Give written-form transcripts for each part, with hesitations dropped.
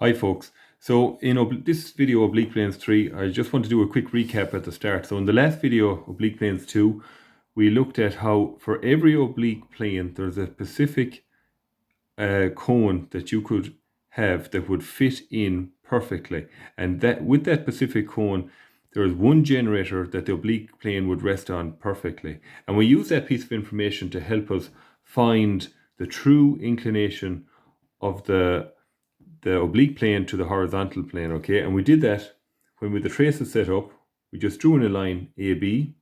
Hi folks, so in this video Oblique Planes 3, I just want to do a quick recap at the start. So in the last video, Oblique Planes 2, we looked at how for every oblique plane there's a specific cone that you could have that would fit in perfectly. And that with that specific cone, there is one generator that the oblique plane would rest on perfectly. And we use that piece of information to help us find the true inclination of the oblique plane to the horizontal plane, okay? And we did that when with the traces set up. We just drew in a line AB.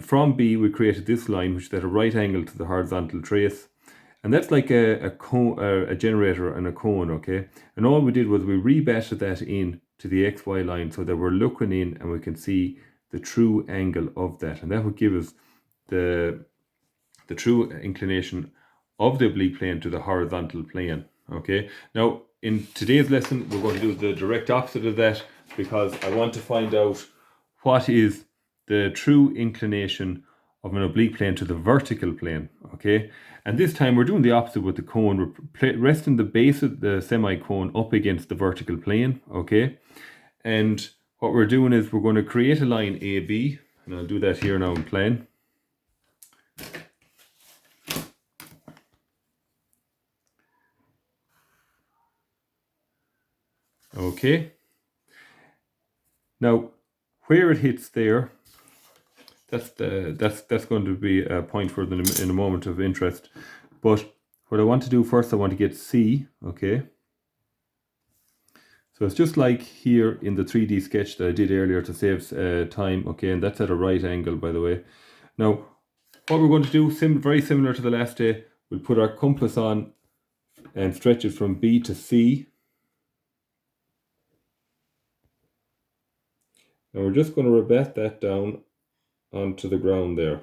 From B, we created this line, which is at a right angle to the horizontal trace. And that's like a generator and a cone, okay? And all we did was we rebatched that in to the XY line so that we're looking in and we can see the true angle of that. And that would give us the true inclination of the oblique plane to the horizontal plane. Okay, now in today's lesson we're going to do the direct opposite of that, because I want to find out what is the true inclination of an oblique plane to the vertical plane. Okay, and this time we're doing the opposite with the cone. We're resting the base of the semi-cone up against the vertical plane. Okay, and what we're doing is we're going to create a line AB, and I'll do that here now in plan. Okay, now where it hits there, that's going to be a point for them in a moment of interest. But what I want to do first, I want to get C. Okay, so it's just like here in the 3D sketch that I did earlier to save time. Okay, and that's at a right angle, by the way. Now what we're going to do, very similar to the last day, we'll put our compass on and stretch it from B to C. And we're just going to rebat that down onto the ground there.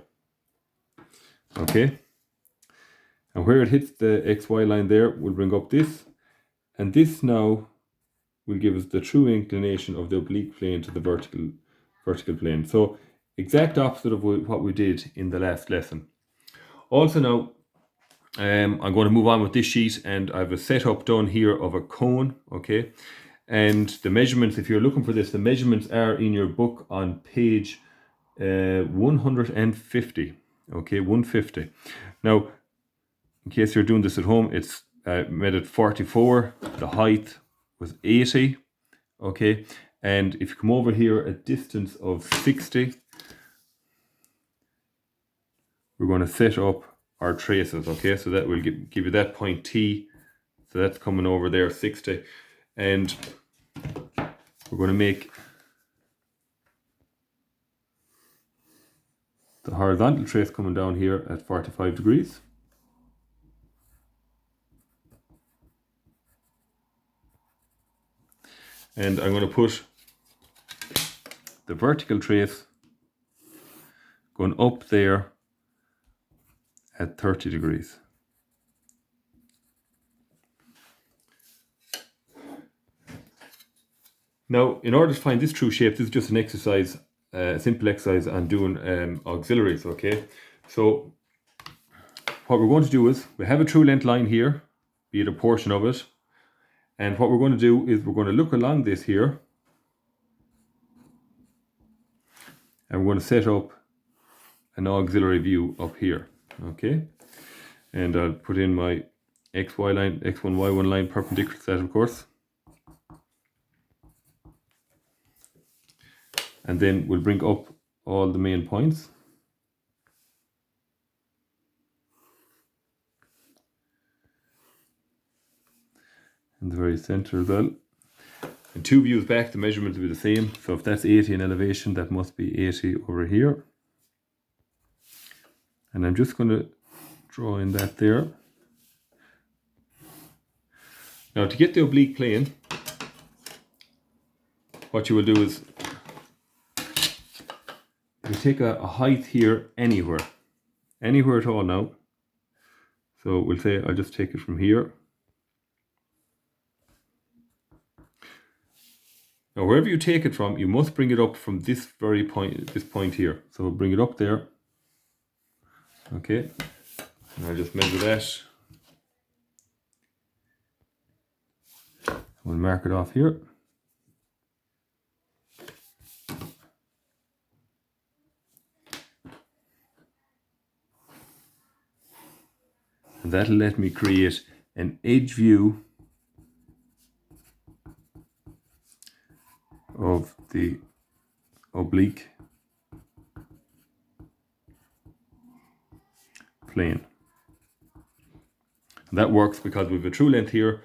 Okay, and where it hits the XY line there, we'll bring up this, and this now will give us the true inclination of the oblique plane to the vertical plane. So exact opposite of what we did in the last lesson. Also now, I'm going to move on with this sheet, and I have a setup done here of a cone. Okay, and the measurements, if you're looking for this, the measurements are in your book on page 150. Okay, 150. Now, in case you're doing this at home, it's made at 44. The height was 80. Okay, and if you come over here a distance of 60, we're going to set up our traces. Okay, so that will give you that point T. So that's coming over there 60, and we're going to make the horizontal trace coming down here at 45 degrees. And I'm going to put the vertical trace going up there at 30 degrees. Now, in order to find this true shape, this is just an exercise, a simple exercise on doing auxiliaries, okay? So what we're going to do is, we have a true length line here, be it a portion of it. And what we're going to do is we're going to look along this here, and we're going to set up an auxiliary view up here, okay? And I'll put in my XY line, X1, Y1 line perpendicular to that, of course. And then we'll bring up all the main points. In the very center as well. And two views back, the measurements will be the same. So if that's 80 in elevation, that must be 80 over here. And I'm just going to draw in that there. Now to get the oblique plane, what you will do is you take a height here anywhere at all now. So we'll say I'll just take it from here. Now wherever you take it from, you must bring it up from this very point, this point here. So we'll bring it up there. Okay, and I'll just measure that. we'll mark it off here. And that'll let me create an edge view of the oblique plane. And that works because we have a true length here.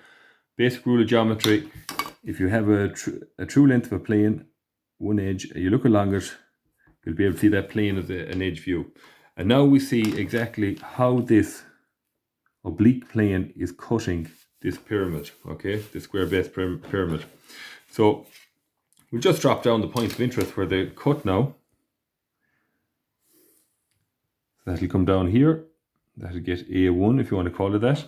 Basic rule of geometry: if you have a true length of a plane, one edge, you look along it, you'll be able to see that plane as an edge view. And now we see exactly how this oblique plane is cutting this pyramid, okay, the square base pyramid. So we'll just drop down the points of interest where they cut now. So that'll come down here. That'll get A1 if you want to call it that.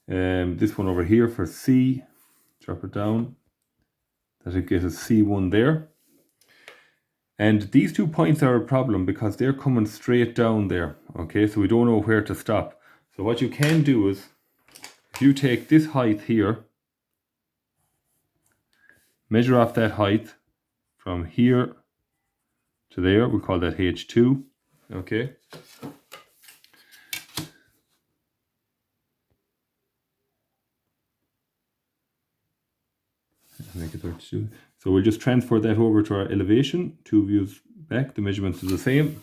This one over here for C, drop it down. That'll get a C1 there. And these 2 points are a problem because they're coming straight down there. Okay, so we don't know where to stop. So what you can do is, if you take this height here, measure off that height from here to there, we'll call that H2. Okay. Make it 32. So we'll just transfer that over to our elevation. 2 views back, the measurements are the same.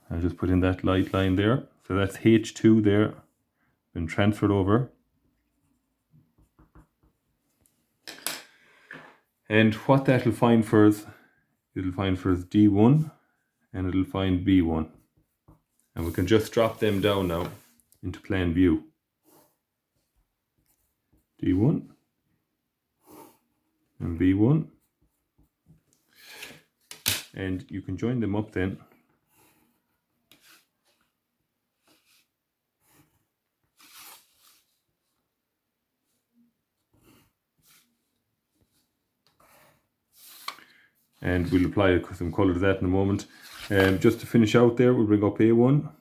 I'll just put in that light line there. So that's H2 there, been transferred over. And what that'll find for us, it'll find for us D1 and it'll find B1. And we can just drop them down now into plan view. D1 and B1, and you can join them up then. And we'll apply some colour to that in a moment. Just to finish out there, we'll bring up A1.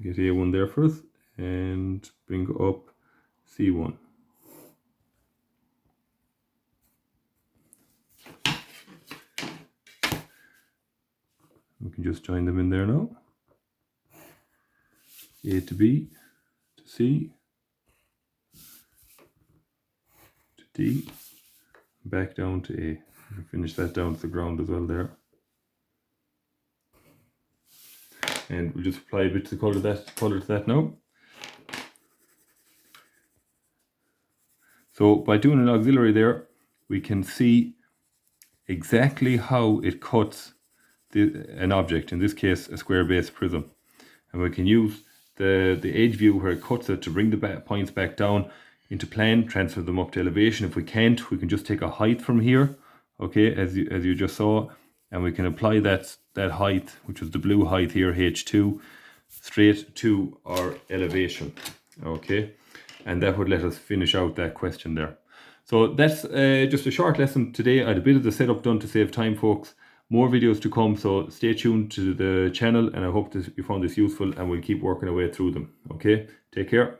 Get A1 there first and bring up C1. We can just join them in there now. A to B to C to D, back down to A. We'll finish that down to the ground as well there. And we'll just apply a bit of colour to that now. So by doing an auxiliary there, we can see exactly how it cuts an object, in this case a square base prism. And we can use the edge view where it cuts it to bring the points back down into plane, transfer them up to elevation. If we can't, we can just take a height from here, okay, as you just saw, and we can apply that height, which was the blue height here, H2, straight to our elevation, okay, and that would let us finish out that question there. So that's just a short lesson today. I had a bit of the setup done to save time, folks. More videos to come, so stay tuned to the channel, and I hope that you found this useful, and we'll keep working our way through them. Okay, take care.